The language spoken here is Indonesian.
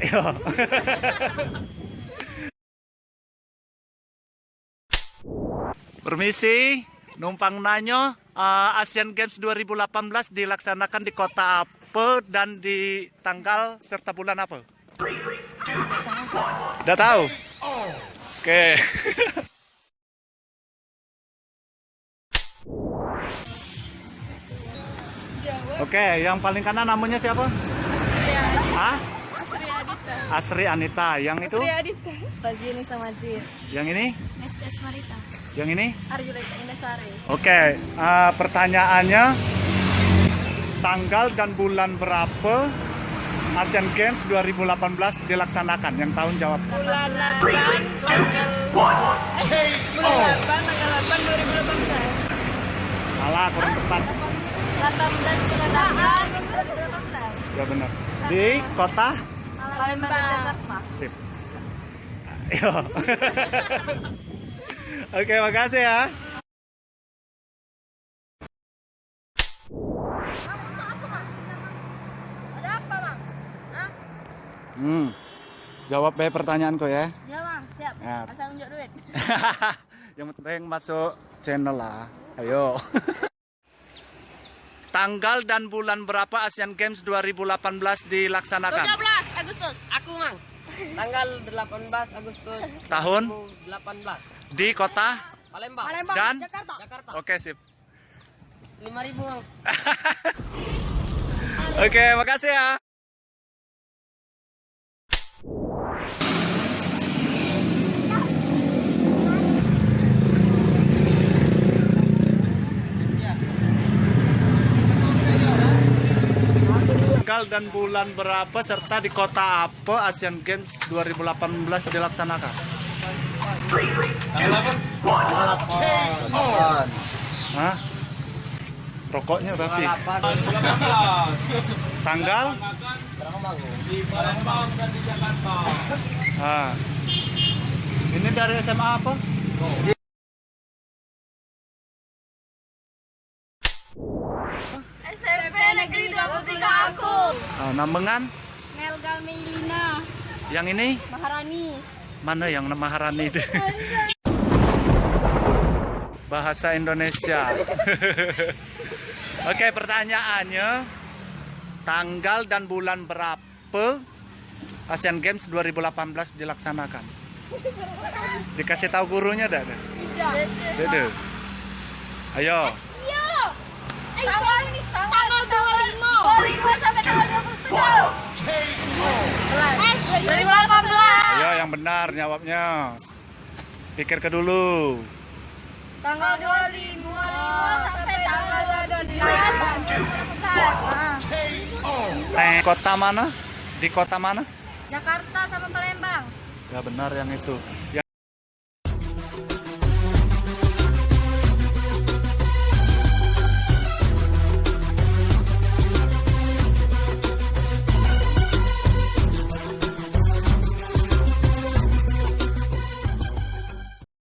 Yo. Permisi, numpang nanyo, Asian Games 2018 dilaksanakan di kota apa dan di tanggal serta bulan apa? Udah tahu? Oke. Oke, yang paling kanan namanya siapa? Hah? Asri Anita. Yang itu? Asri Adita. Fazini Samadzir. Yang ini? Estes Marita. Yang ini? Arjulaita Indasari. Oke, pertanyaannya tanggal dan bulan berapa Asian Games 2018 dilaksanakan? Yang tahun jawab. Bulan 8 bulan 8 tanggal 8 2018. Salah, kurang tepat. 18 bulan 8 2018. Ya benar. Di kota? Palembang, Jakarta. Sip. Ayo. Oke, makasih ya. Ada apa, Bang? Hah? Jawab baik pertanyaanku ya. Ya, Bang. Siap. Ya. Asal nunjuk duit. Yang penting masuk channel lah. Ayo. Tanggal dan bulan berapa Asian Games 2018 dilaksanakan? 17 Agustus. Aku, Mang. Tanggal 18 Agustus Tahun? 2018. Di kota? Palembang. Dan? Jakarta. Jakarta. Oke, sip. 5.000, Mang. Oke, makasih ya. Tanggal dan bulan berapa serta di kota apa Asian Games 2018 dilaksanakan? Hah? Rokoknya berarti. Tanggal? Di Palembang dan di Jakarta. Ini dari SMA apa? SMP Negeri 23 aku. Nambengan? Melga Meilina. Yang ini? Maharani. Mana yang Maharani itu? Bahasa Indonesia. Oke, pertanyaannya tanggal dan bulan berapa Asian Games 2018 dilaksanakan? Dikasih tahu gurunya dah? Tidak. Ayo. Iya. Tanggal 25 sampai tanggal 27. 2018. Ayo yang benar jawabnya. Pikir ke dulu. Tanggal 25 sampai tanggal 28. Kota mana? Di kota mana? Jakarta sama Palembang. Ya benar yang itu. Yang